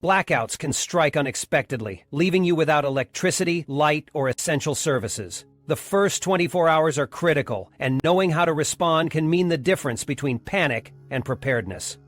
Blackouts can strike unexpectedly, leaving you without electricity, light, or essential services. The first 24 hours are critical, and knowing how to respond can mean the difference between panic and preparedness.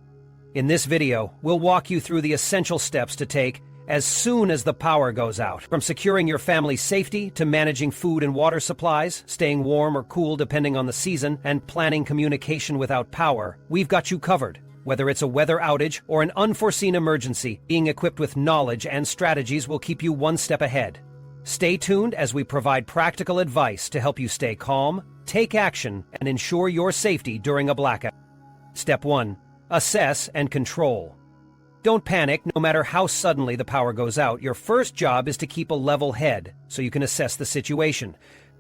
In this video, we'll walk you through the essential steps to take as soon as the power goes out. From securing your family's safety to managing food and water supplies, staying warm or cool depending on the season, and planning communication without power, we've got you covered. Whether it's a weather outage or an unforeseen emergency, being equipped with knowledge and strategies will keep you one step ahead. Stay tuned as we provide practical advice to help you stay calm, take action, and ensure your safety during a blackout. Step 1. Assess and control. Don't panic no matter how suddenly the power goes out. Your first job is to keep a level head so you can assess the situation.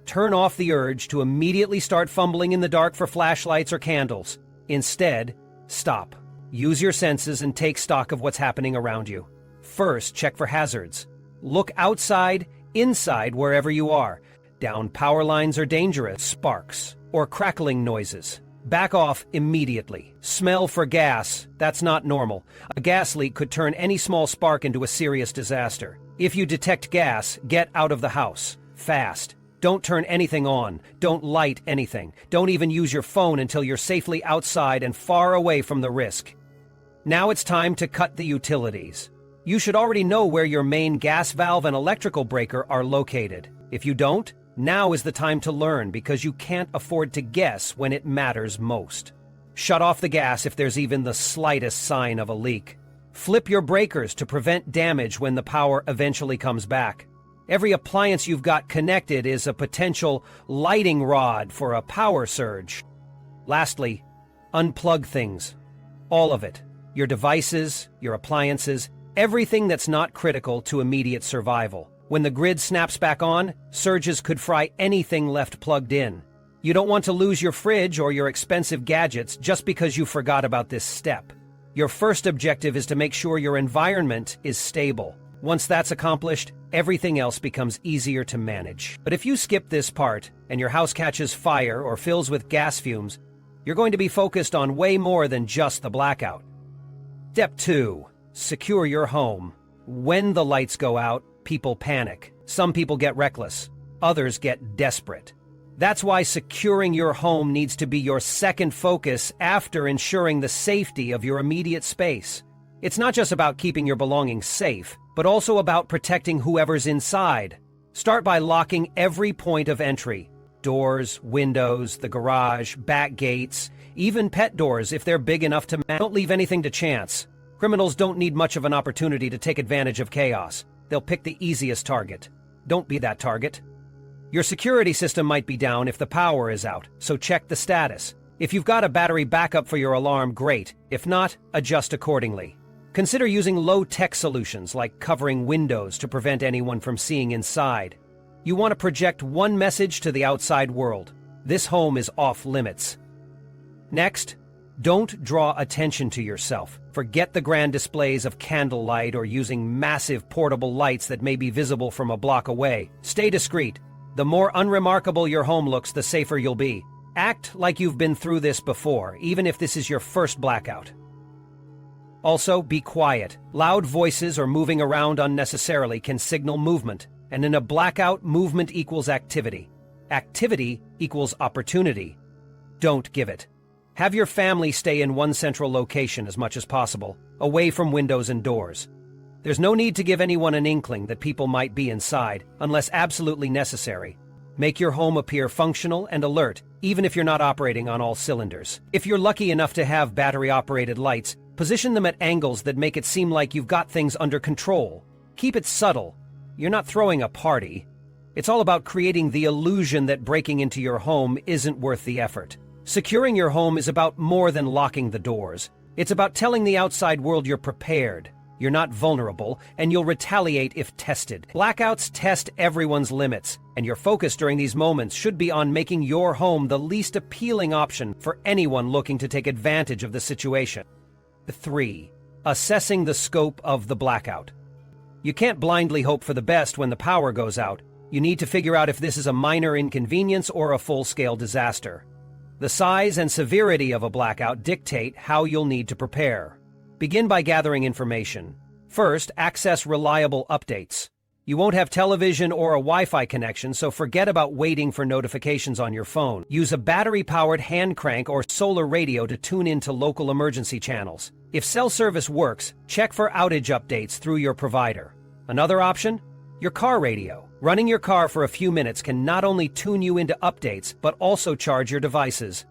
Turn off the urge to immediately start fumbling in the dark for flashlights or candles. Instead, stop. Use your senses and take stock of what's happening around you. First, check for hazards. Look outside, inside, wherever you are. Down power lines are dangerous, sparks, or crackling noises. Back off immediately. Smell for gas. That's not normal. A gas leak could turn any small spark into a serious disaster. If you detect gas, get out of the house. Fast. Don't turn anything on. Don't light anything. Don't even use your phone until you're safely outside and far away from the risk. Now it's time to cut the utilities. You should already know where your main gas valve and electrical breaker are located. If you don't, now is the time to learn because you can't afford to guess when it matters most. Shut off the gas if there's even the slightest sign of a leak. Flip your breakers to prevent damage when the power eventually comes back. Every appliance you've got connected is a potential lighting rod for a power surge. Lastly, unplug things. All of it. Your devices, your appliances, everything that's not critical to immediate survival. When the grid snaps back on, surges could fry anything left plugged in. You don't want to lose your fridge or your expensive gadgets just because you forgot about this step. Your first objective is to make sure your environment is stable. Once that's accomplished, everything else becomes easier to manage. But if you skip this part and your house catches fire or fills with gas fumes, you're going to be focused on way more than just the blackout. Step 2. Secure your home. When the lights go out, people panic. Some people get reckless. Others get desperate. That's why securing your home needs to be your second focus after ensuring the safety of your immediate space. It's not just about keeping your belongings safe, but also about protecting whoever's inside. Start by locking every point of entry. Doors, windows, the garage, back gates, even pet doors if they're big enough to match. Don't leave anything to chance. Criminals don't need much of an opportunity to take advantage of chaos. They'll pick the easiest target. Don't be that target. Your security system might be down if the power is out, so check the status. If you've got a battery backup for your alarm, great. If not, adjust accordingly. Consider using low-tech solutions like covering windows to prevent anyone from seeing inside. You want to project one message to the outside world. This home is off limits. Next, don't draw attention to yourself. Forget the grand displays of candlelight or using massive portable lights that may be visible from a block away. Stay discreet. The more unremarkable your home looks, the safer you'll be. Act like you've been through this before, even if this is your first blackout. Also, be quiet. Loud voices or moving around unnecessarily can signal movement, and in a blackout, movement equals activity. Activity equals opportunity. Don't give it. Have your family stay in one central location as much as possible, away from windows and doors. There's no need to give anyone an inkling that people might be inside, unless absolutely necessary. Make your home appear functional and alert, even if you're not operating on all cylinders. If you're lucky enough to have battery-operated lights, position them at angles that make it seem like you've got things under control. Keep it subtle. You're not throwing a party. It's all about creating the illusion that breaking into your home isn't worth the effort. Securing your home is about more than locking the doors. It's about telling the outside world you're prepared, you're not vulnerable, and you'll retaliate if tested. Blackouts test everyone's limits, and your focus during these moments should be on making your home the least appealing option for anyone looking to take advantage of the situation. 3. Assessing the scope of the blackout. You can't blindly hope for the best when the power goes out. You need to figure out if this is a minor inconvenience or a full-scale disaster. The size and severity of a blackout dictate how you'll need to prepare. Begin by gathering information. First, access reliable updates. You won't have television or a Wi-Fi connection, so forget about waiting for notifications on your phone. Use a battery-powered hand crank or solar radio to tune into local emergency channels. If cell service works, check for outage updates through your provider. Another option? Your car radio. Running your car for a few minutes can not only tune you into updates, but also charge your devices.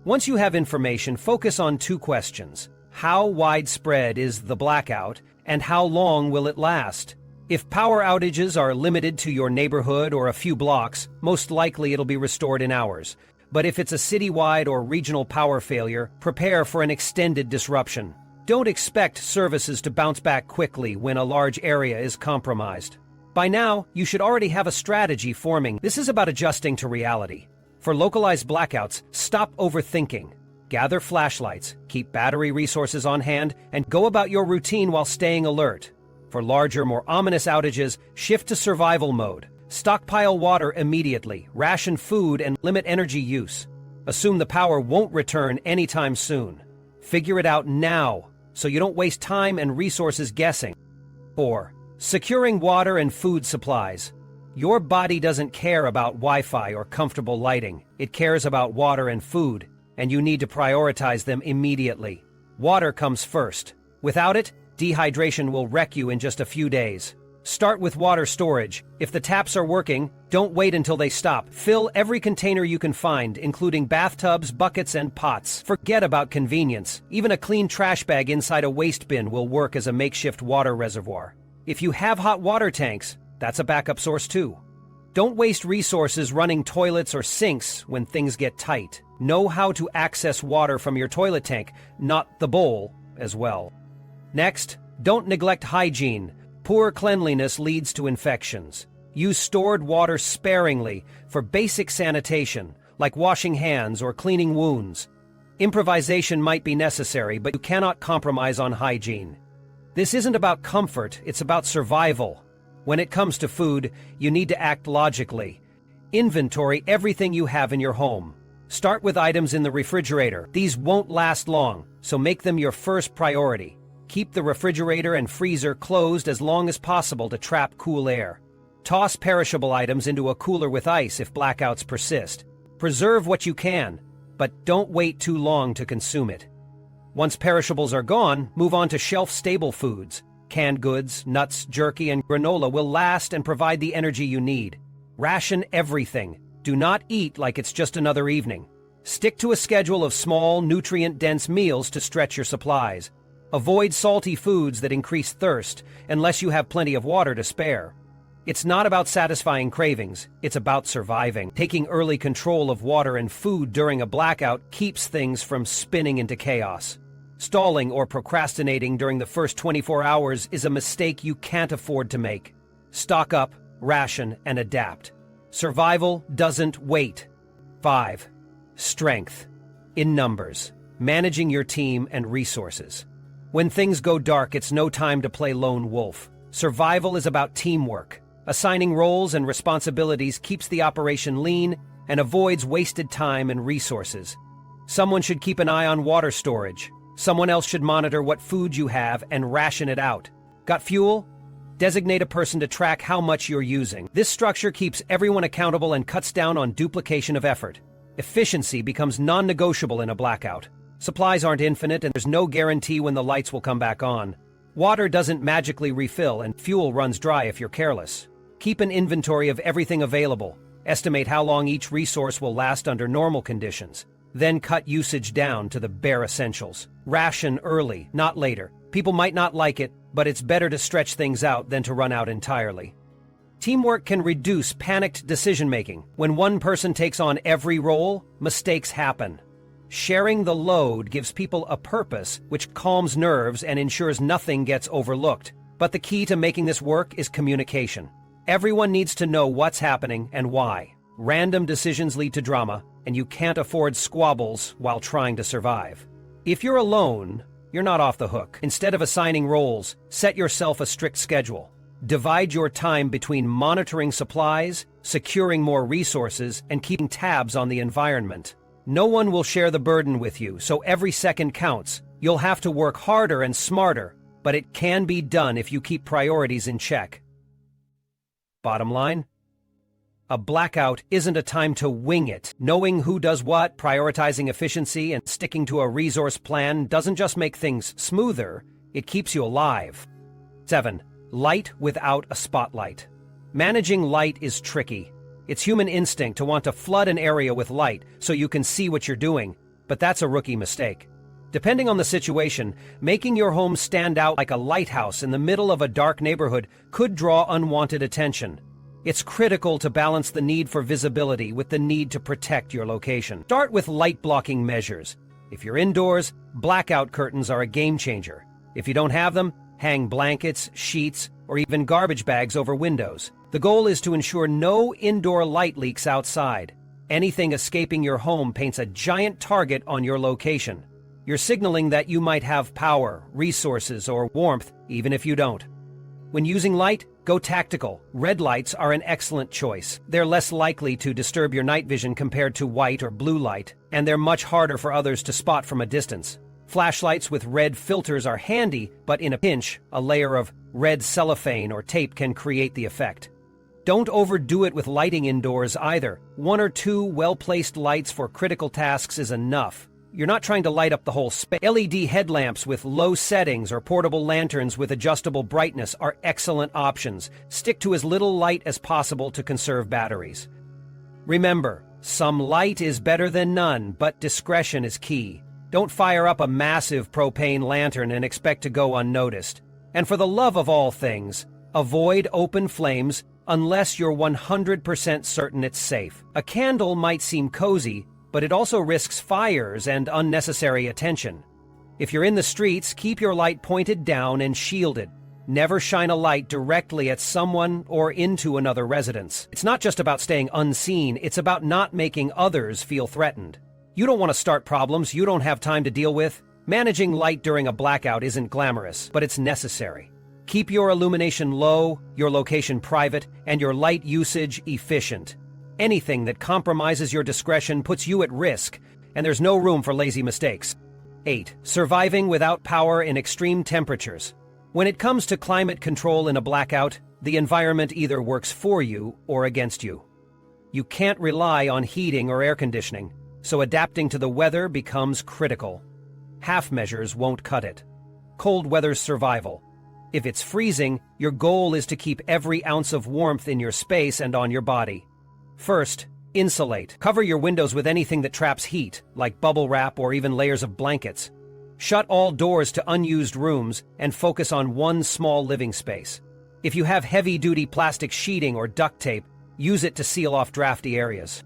Once you have information, focus on two questions. How widespread is the blackout, and how long will it last? If power outages are limited to your neighborhood or a few blocks, most likely it'll be restored in hours. But if it's a citywide or regional power failure, prepare for an extended disruption. Don't expect services to bounce back quickly when a large area is compromised. By now, you should already have a strategy forming. This is about adjusting to reality. For localized blackouts, stop overthinking. Gather flashlights, keep battery resources on hand, and go about your routine while staying alert. For larger, more ominous outages, shift to survival mode. Stockpile water immediately, ration food, and limit energy use. Assume the power won't return anytime soon. Figure it out now, so you don't waste time and resources guessing. 4. Securing water and food supplies. Your body doesn't care about Wi-Fi or comfortable lighting. It cares about water and food, and you need to prioritize them immediately. Water comes first. Without it, dehydration will wreck you in just a few days. Start with water storage. If the taps are working, don't wait until they stop. Fill every container you can find, including bathtubs, buckets, and pots. Forget about convenience. Even a clean trash bag inside a waste bin will work as a makeshift water reservoir. If you have hot water tanks, that's a backup source too. Don't waste resources running toilets or sinks when things get tight. Know how to access water from your toilet tank, not the bowl, as well. Next, don't neglect hygiene. Poor cleanliness leads to infections. Use stored water sparingly for basic sanitation, like washing hands or cleaning wounds. Improvisation might be necessary, but you cannot compromise on hygiene. This isn't about comfort, it's about survival. When it comes to food, you need to act logically. Inventory everything you have in your home. Start with items in the refrigerator. These won't last long, so make them your first priority. Keep the refrigerator and freezer closed as long as possible to trap cool air. Toss perishable items into a cooler with ice if blackouts persist. Preserve what you can, but don't wait too long to consume it. Once perishables are gone, move on to shelf-stable foods. Canned goods, nuts, jerky, and granola will last and provide the energy you need. Ration everything. Do not eat like it's just another evening. Stick to a schedule of small, nutrient-dense meals to stretch your supplies. Avoid salty foods that increase thirst, unless you have plenty of water to spare. It's not about satisfying cravings, it's about surviving. Taking early control of water and food during a blackout keeps things from spinning into chaos. Stalling or procrastinating during the first 24 hours is a mistake you can't afford to make. Stock up, ration, and adapt. Survival doesn't wait. 5. Strength. In numbers. Managing your team and resources. When things go dark, it's no time to play lone wolf. Survival is about teamwork. Assigning roles and responsibilities keeps the operation lean and avoids wasted time and resources. Someone should keep an eye on water storage. Someone else should monitor what food you have and ration it out. Got fuel? Designate a person to track how much you're using. This structure keeps everyone accountable and cuts down on duplication of effort. Efficiency becomes non-negotiable in a blackout. Supplies aren't infinite, and there's no guarantee when the lights will come back on. Water doesn't magically refill, and fuel runs dry if you're careless. Keep an inventory of everything available. Estimate how long each resource will last under normal conditions. Then cut usage down to the bare essentials. Ration early, not later. People might not like it, but it's better to stretch things out than to run out entirely. Teamwork can reduce panicked decision-making. When one person takes on every role, mistakes happen. Sharing the load gives people a purpose, which calms nerves and ensures nothing gets overlooked. But the key to making this work is communication. Everyone needs to know what's happening and why. Random decisions lead to drama, and you can't afford squabbles while trying to survive. If you're alone, you're not off the hook. Instead of assigning roles, set yourself a strict schedule. Divide your time between monitoring supplies, securing more resources, and keeping tabs on the environment. No one will share the burden with you, so every second counts. You'll have to work harder and smarter, but it can be done if you keep priorities in check. Bottom line? A blackout isn't a time to wing it. Knowing who does what, prioritizing efficiency, and sticking to a resource plan doesn't just make things smoother, it keeps you alive. 7. Light without a spotlight. Managing light is tricky. It's human instinct to want to flood an area with light so you can see what you're doing, but that's a rookie mistake. Depending on the situation, making your home stand out like a lighthouse in the middle of a dark neighborhood could draw unwanted attention. It's critical to balance the need for visibility with the need to protect your location. Start with light-blocking measures. If you're indoors, blackout curtains are a game changer. If you don't have them, hang blankets, sheets, or even garbage bags over windows. The goal is to ensure no indoor light leaks outside. Anything escaping your home paints a giant target on your location. You're signaling that you might have power, resources, or warmth, even if you don't. When using light, go tactical. Red lights are an excellent choice. They're less likely to disturb your night vision compared to white or blue light, and they're much harder for others to spot from a distance. Flashlights with red filters are handy, but in a pinch, a layer of red cellophane or tape can create the effect. Don't overdo it with lighting indoors either. 1 or 2 well-placed lights for critical tasks is enough. You're not trying to light up the whole space. LED headlamps with low settings or portable lanterns with adjustable brightness are excellent options. Stick to as little light as possible to conserve batteries. Remember, some light is better than none, but discretion is key. Don't fire up a massive propane lantern and expect to go unnoticed. And for the love of all things, avoid open flames unless you're 100% certain it's safe. A candle might seem cozy, but it also risks fires and unnecessary attention. If you're in the streets, keep your light pointed down and shielded. Never shine a light directly at someone or into another residence. It's not just about staying unseen, it's about not making others feel threatened. You don't want to start problems you don't have time to deal with. Managing light during a blackout isn't glamorous, but it's necessary. Keep your illumination low, your location private, and your light usage efficient. Anything that compromises your discretion puts you at risk, and there's no room for lazy mistakes. 8. Surviving without power in extreme temperatures. When it comes to climate control in a blackout, the environment either works for you or against you. You can't rely on heating or air conditioning, so adapting to the weather becomes critical. Half measures won't cut it. Cold weather's survival. If it's freezing, your goal is to keep every ounce of warmth in your space and on your body. First, insulate. Cover your windows with anything that traps heat, like bubble wrap or even layers of blankets. Shut all doors to unused rooms and focus on one small living space. If you have heavy-duty plastic sheeting or duct tape, use it to seal off drafty areas.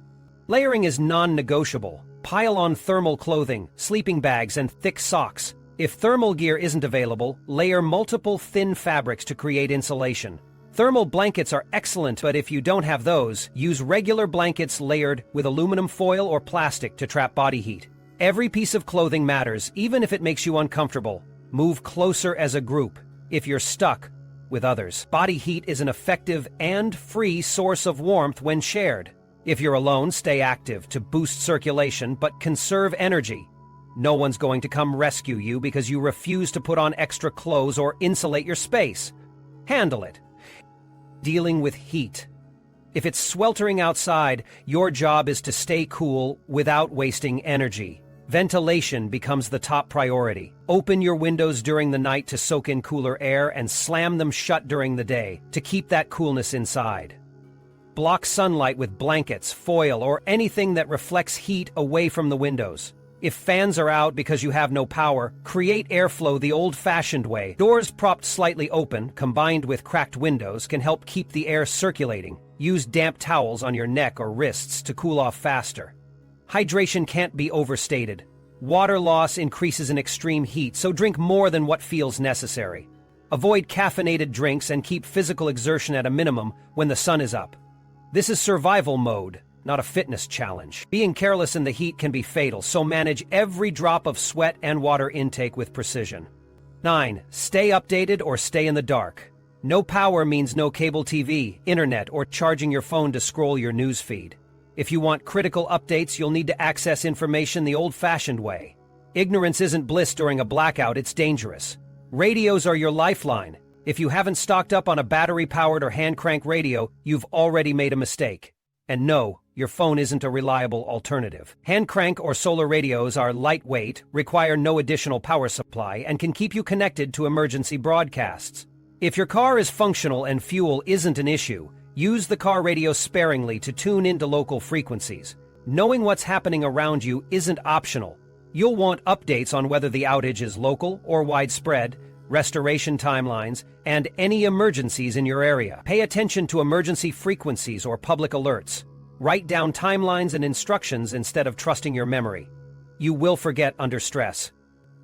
Layering is non-negotiable. Pile on thermal clothing, sleeping bags, and thick socks. If thermal gear isn't available, layer multiple thin fabrics to create insulation. Thermal blankets are excellent, but if you don't have those, use regular blankets layered with aluminum foil or plastic to trap body heat. Every piece of clothing matters, even if it makes you uncomfortable. Move closer as a group if you're stuck with others. Body heat is an effective and free source of warmth when shared. If you're alone, stay active to boost circulation, but conserve energy. No one's going to come rescue you because you refuse to put on extra clothes or insulate your space. Handle it. Dealing with heat. If it's sweltering outside, your job is to stay cool without wasting energy. Ventilation becomes the top priority. Open your windows during the night to soak in cooler air and slam them shut during the day to keep that coolness inside. Block sunlight with blankets, foil, or anything that reflects heat away from the windows. If fans are out because you have no power, create airflow the old-fashioned way. Doors propped slightly open, combined with cracked windows, can help keep the air circulating. Use damp towels on your neck or wrists to cool off faster. Hydration can't be overstated. Water loss increases in extreme heat, so drink more than what feels necessary. Avoid caffeinated drinks and keep physical exertion at a minimum when the sun is up. This is survival mode, not a fitness challenge. Being careless in the heat can be fatal, so manage every drop of sweat and water intake with precision. 9. Stay updated or stay in the dark. No power means no cable TV, internet, or charging your phone to scroll your news feed. If you want critical updates, you'll need to access information the old-fashioned way. Ignorance isn't bliss during a blackout, it's dangerous. Radios are your lifeline. If you haven't stocked up on a battery-powered or hand-crank radio, you've already made a mistake. And no, your phone isn't a reliable alternative. Hand-crank or solar radios are lightweight, require no additional power supply, and can keep you connected to emergency broadcasts. If your car is functional and fuel isn't an issue, use the car radio sparingly to tune into local frequencies. Knowing what's happening around you isn't optional. You'll want updates on whether the outage is local or widespread, restoration timelines, and any emergencies in your area. Pay attention to emergency frequencies or public alerts. Write down timelines and instructions instead of trusting your memory. You will forget under stress.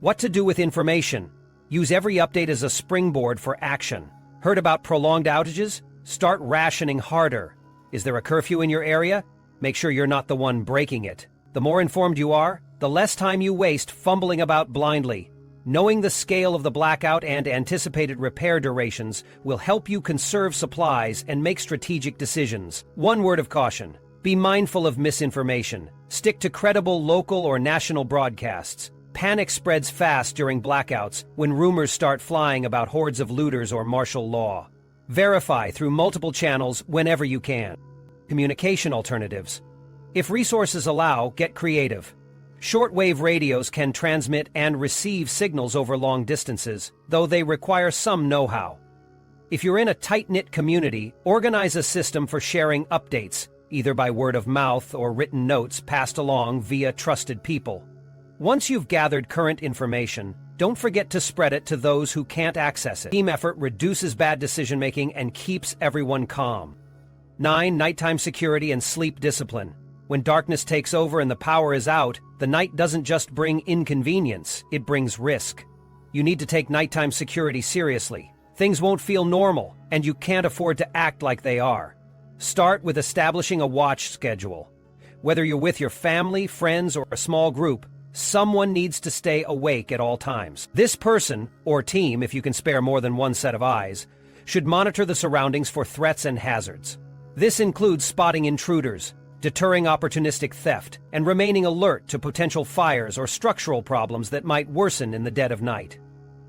What to do with information? Use every update as a springboard for action. Heard about prolonged outages? Start rationing harder. Is there a curfew in your area? Make sure you're not the one breaking it. The more informed you are, the less time you waste fumbling about blindly. Knowing the scale of the blackout and anticipated repair durations will help you conserve supplies and make strategic decisions. One word of caution: be mindful of misinformation. Stick to credible local or national broadcasts. Panic spreads fast during blackouts when rumors start flying about hordes of looters or martial law. Verify through multiple channels whenever you can. Communication alternatives. If resources allow, get creative. Shortwave radios can transmit and receive signals over long distances, though they require some know-how. If you're in a tight-knit community, organize a system for sharing updates, either by word of mouth or written notes passed along via trusted people. Once you've gathered current information, don't forget to spread it to those who can't access it. Team effort reduces bad decision-making and keeps everyone calm. 9. Nighttime security and sleep discipline. When darkness takes over and the power is out, the night doesn't just bring inconvenience, it brings risk. You need to take nighttime security seriously. Things won't feel normal, and you can't afford to act like they are. Start with establishing a watch schedule. Whether you're with your family, friends, or a small group, someone needs to stay awake at all times. This person, or team if you can spare more than one set of eyes, should monitor the surroundings for threats and hazards. This includes spotting intruders, deterring opportunistic theft, and remaining alert to potential fires or structural problems that might worsen in the dead of night.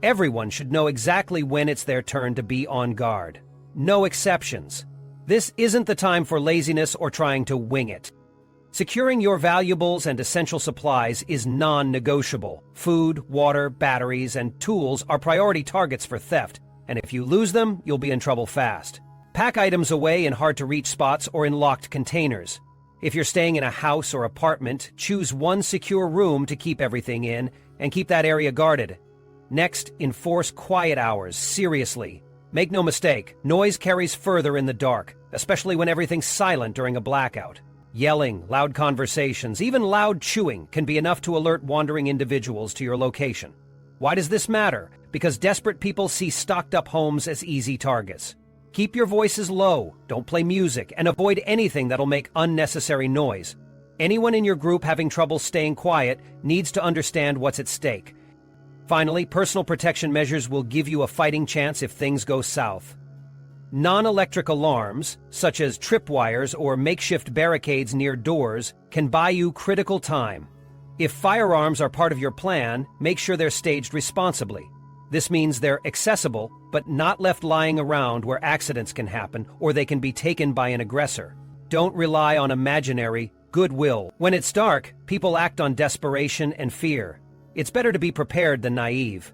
Everyone should know exactly when it's their turn to be on guard. No exceptions. This isn't the time for laziness or trying to wing it. Securing your valuables and essential supplies is non-negotiable. Food, water, batteries, and tools are priority targets for theft, and if you lose them, you'll be in trouble fast. Pack items away in hard-to-reach spots or in locked containers. If you're staying in a house or apartment, choose one secure room to keep everything in and keep that area guarded. Next, enforce quiet hours, seriously. Make no mistake, noise carries further in the dark, especially when everything's silent during a blackout. Yelling, loud conversations, even loud chewing can be enough to alert wandering individuals to your location. Why does this matter? Because desperate people see stocked-up homes as easy targets. Keep your voices low, don't play music, and avoid anything that'll make unnecessary noise. Anyone in your group having trouble staying quiet needs to understand what's at stake. Finally, personal protection measures will give you a fighting chance if things go south. Non-electric alarms, such as tripwires or makeshift barricades near doors, can buy you critical time. If firearms are part of your plan, make sure they're staged responsibly. This means they're accessible, but not left lying around where accidents can happen or they can be taken by an aggressor. Don't rely on imaginary goodwill. When it's dark, people act on desperation and fear. It's better to be prepared than naive.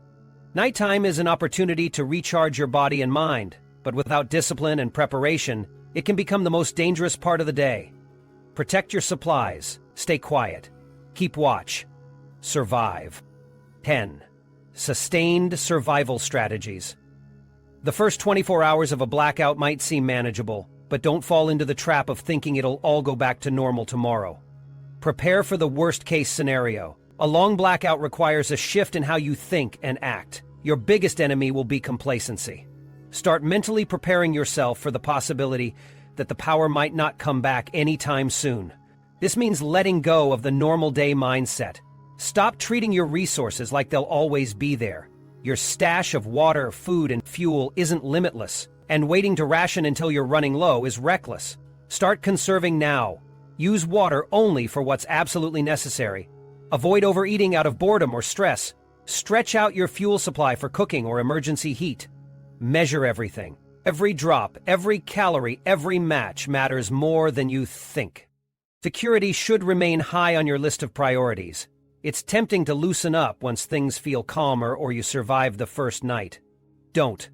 Nighttime is an opportunity to recharge your body and mind, but without discipline and preparation, it can become the most dangerous part of the day. Protect your supplies, stay quiet, keep watch, survive. 10. Sustained survival strategies. The first 24 hours of a blackout might seem manageable, but don't fall into the trap of thinking it'll all go back to normal tomorrow. Prepare for the worst-case scenario. A long blackout requires a shift in how you think and act. Your biggest enemy will be complacency. Start mentally preparing yourself for the possibility that the power might not come back anytime soon. This means letting go of the normal day mindset. Stop treating your resources like they'll always be there. Your stash of water, food, and fuel isn't limitless, and waiting to ration until you're running low is reckless. Start conserving now. Use water only for what's absolutely necessary. Avoid overeating out of boredom or stress. Stretch out your fuel supply for cooking or emergency heat. Measure everything. Every drop, every calorie, every match matters more than you think. Security should remain high on your list of priorities. It's tempting to loosen up once things feel calmer or you survive the first night. Don't.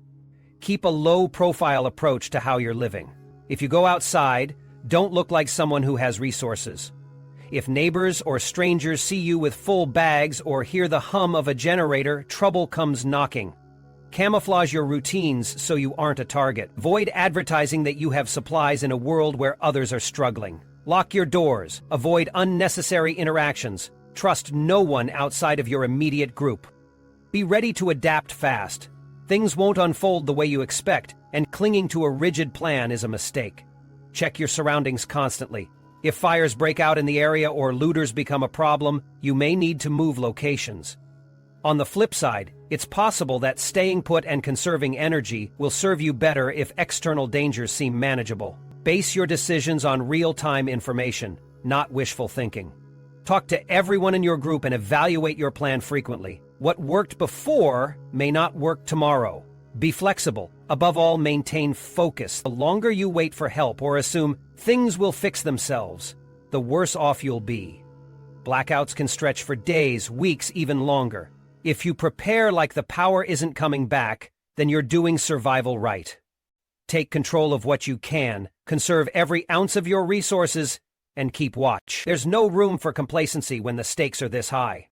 Keep a low-profile approach to how you're living. If you go outside, don't look like someone who has resources. If neighbors or strangers see you with full bags or hear the hum of a generator, trouble comes knocking. Camouflage your routines so you aren't a target. Avoid advertising that you have supplies in a world where others are struggling. Lock your doors. Avoid unnecessary interactions. Trust no one outside of your immediate group. Be ready to adapt fast. Things won't unfold the way you expect, and clinging to a rigid plan is a mistake. Check your surroundings constantly. If fires break out in the area or looters become a problem, you may need to move locations. On the flip side, it's possible that staying put and conserving energy will serve you better if external dangers seem manageable. Base your decisions on real-time information, not wishful thinking. Talk to everyone in your group and evaluate your plan frequently. What worked before may not work tomorrow. Be flexible. Above all, maintain focus. The longer you wait for help or assume things will fix themselves, the worse off you'll be. Blackouts can stretch for days, weeks, even longer. If you prepare like the power isn't coming back, then you're doing survival right. Take control of what you can, conserve every ounce of your resources, and keep watch. There's no room for complacency when the stakes are this high.